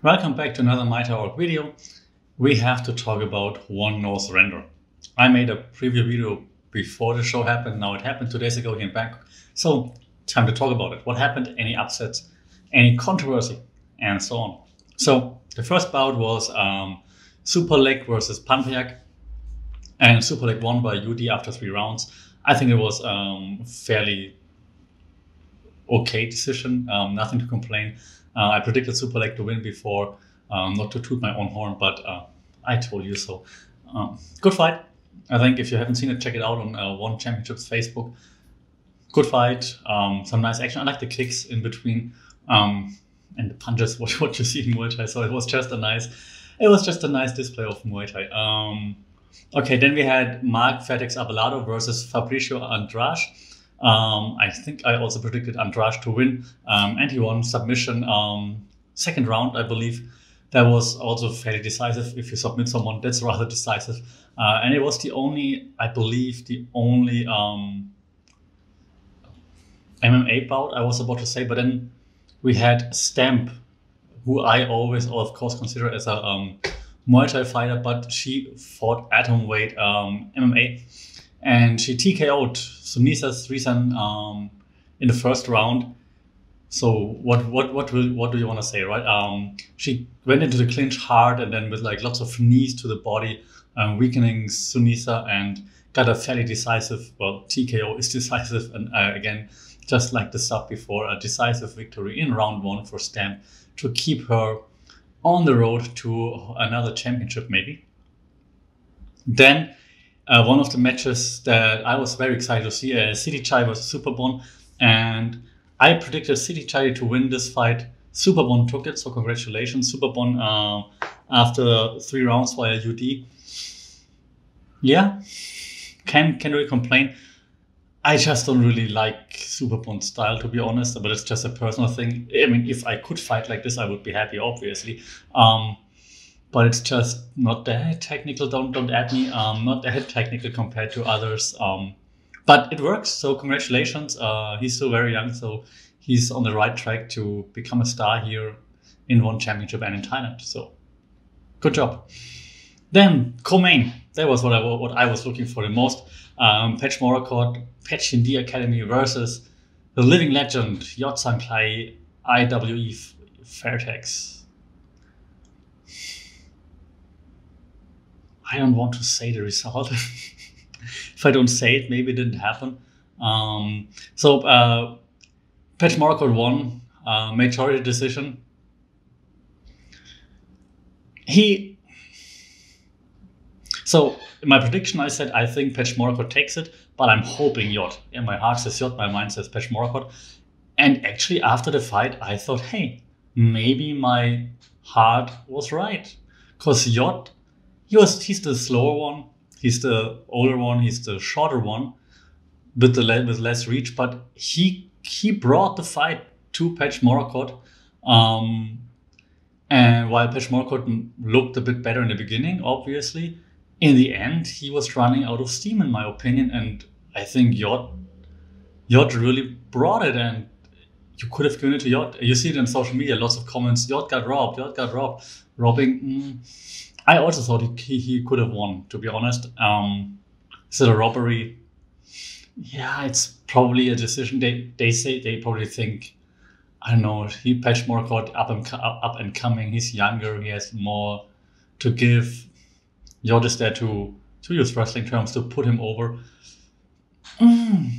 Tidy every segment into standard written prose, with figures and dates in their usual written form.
Welcome back to another Muay Thai Org video. We have to talk about one no surrender. I made a preview video before the show happened. Now it happened 2 days ago here in Bangkok. So time to talk about it. What happened? Any upsets? Any controversy? And so on. So the first bout was Super Leg versus Panpayak. And Super Leg won by UD after 3 rounds. I think it was fairly okay decision. Nothing to complain. I predicted Super Leg to win before, not to toot my own horn, but I told you so. Good fight. I think if you haven't seen it, check it out on One Championships Facebook. Good fight. Some nice action. I like the kicks in between and the punches. What you see in Muay Thai. So it was just a nice display of Muay Thai. Okay, then we had Mark Fatex Abelardo versus Fabricio Andrade. I think I also predicted Andrade to win, and he won submission. Second round, I believe. That was also fairly decisive. If you submit someone, that's rather decisive. And it was the only MMA bout I was about to say. But then we had Stamp, who I always, of course, consider as a Muay Thai fighter, but she fought atomweight MMA. And she TKO'd Sunisa Srisan in the first round. So what do you want to say, right? She went into the clinch hard and then with like lots of knees to the body, weakening Sunisa, and got a fairly decisive. Well, TKO is decisive, and again, just like the sub before, a decisive victory in round 1 for Stamp to keep her on the road to another championship, maybe. Then. One of the matches that I was very excited to see, City Chai versus Superbon, and I predicted City Chai to win this fight. Superbon took it, so congratulations, Superbon, after 3 rounds via UD. Yeah, can't really complain. I just don't really like Superbon's style, to be honest, but it's just a personal thing. I mean, if I could fight like this, I would be happy, obviously. But it's just not that technical. Don't at me. Not that technical compared to others. But it works. So congratulations. He's still very young, so he's on the right track to become a star here in One Championship and in Thailand. So good job. Then co-main. That was what I was looking for the most. Petchmorakot, Petchdam Academy versus the living legend Yodsanklai IWE Fairtex. I don't want to say the result. If I don't say it, maybe it didn't happen. Petchmorakot won, majority decision. So in my prediction, I said I think Petchmorakot takes it, but I'm hoping Yod. In my heart says Yod, my mind says Petchmorakot. And actually, after the fight, I thought, hey, maybe my heart was right, because Yod. He's the slower one, he's the older one, he's the shorter one with less reach, but he brought the fight to Petchmorakot. And while Petchmorakot looked a bit better in the beginning, obviously, in the end he was running out of steam, in my opinion, and I think Yod really brought it, and you could have given it to Yod. You see it on social media, lots of comments, Yod got robbed, robbing. I also thought he could have won, to be honest. Is it a robbery? Yeah, it's probably a decision. They say they probably think, I don't know, Petchmorakot up and coming. He's younger. He has more to give. Yod is there to use wrestling terms to put him over.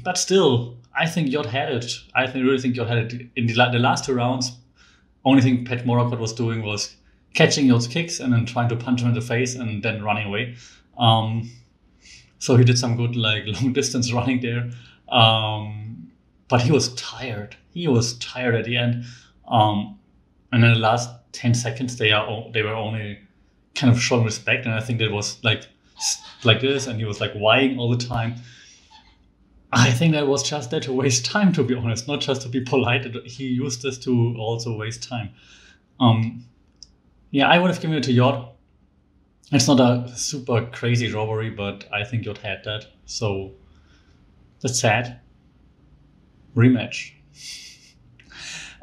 But still, I think Yod had it. I really think Yod had it in the last 2 rounds. Only thing Petchmorakot was doing was catching Yod's kicks and then trying to punch him in the face and then running away. So he did some good long distance running there. But he was tired. He was tired at the end. And in the last 10 seconds, they were only kind of showing respect. And I think that was like this, and he was like whining all the time. I think that was just there to waste time, to be honest, not just to be polite. He used this to also waste time. Yeah, I would have given it to Yod. It's not a super crazy robbery, but I think Yod had that. So that's sad. Rematch.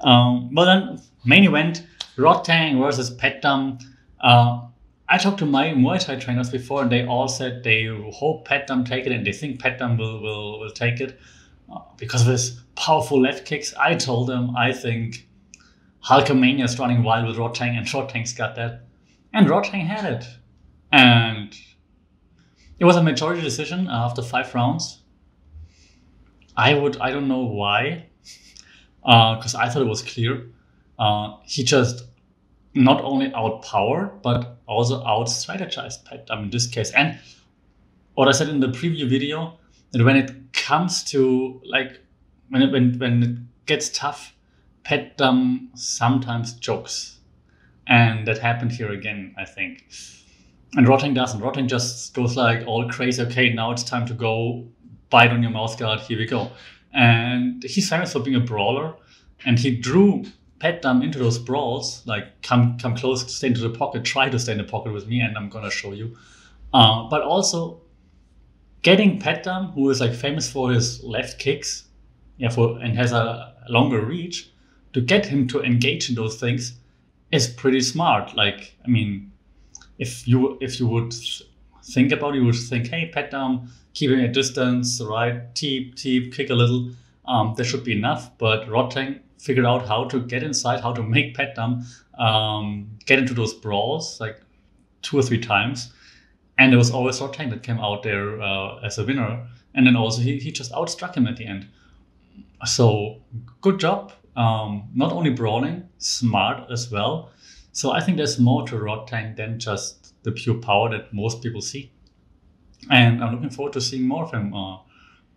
Well then, main event, Rodtang versus Petchdam. I talked to my Muay Thai trainers before, and they all said they hope Petchdam take it, and they think Petchdam will take it because of his powerful left kicks. I told them I think Hulkamania is running wild with Rodtang, and Rodtang's got that, and Rodtang had it, and it was a majority decision after 5 rounds. I don't know why, because I thought it was clear. He just not only outpowered, but also out-strategized Petchdam in this case. And what I said in the preview video, that when it comes to, like, when it gets tough, Petchdam sometimes chokes. And that happened here again, I think. And Rodtang doesn't. Rodtang just goes like all crazy. Okay, now it's time to go bite on your mouth guard. Here we go. And he's famous for being a brawler. And he drew Petchdam into those brawls, like come close, stay into the pocket, try to stay in the pocket with me, and I'm gonna show you. But also getting Petchdam, who is like famous for his left kicks, and has a longer reach, to get him to engage in those things is pretty smart. Like, I mean, if you would think about it, you would think, hey, Petchdam, keeping a distance, right? Teep, kick a little. There should be enough. But Rodtang figured out how to get inside, how to make Petchdam get into those brawls like 2 or 3 times. And it was always Rodtang that came out there as a winner. And then also he just outstruck him at the end. So good job. Not only brawling, smart as well. So I think there's more to Rodtang than just the pure power that most people see. And I'm looking forward to seeing more of him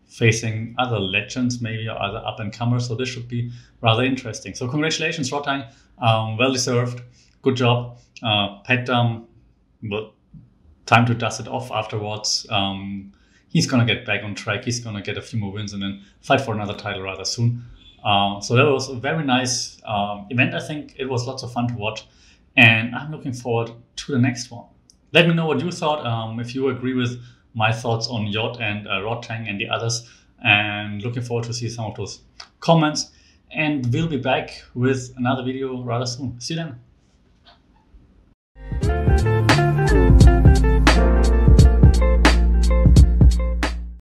facing other legends, maybe, or other up-and-comers. So this should be rather interesting. So congratulations, Rodtang. Well-deserved. Good job. Petchdam, well, time to dust it off afterwards. He's going to get back on track. He's going to get a few more wins and then fight for another title rather soon. So that was a very nice event. I think it was lots of fun to watch. And I'm looking forward to the next one. Let me know what you thought, if you agree with my thoughts on Yod and Rodtang and the others. And looking forward to see some of those comments. And we'll be back with another video rather soon. See you then.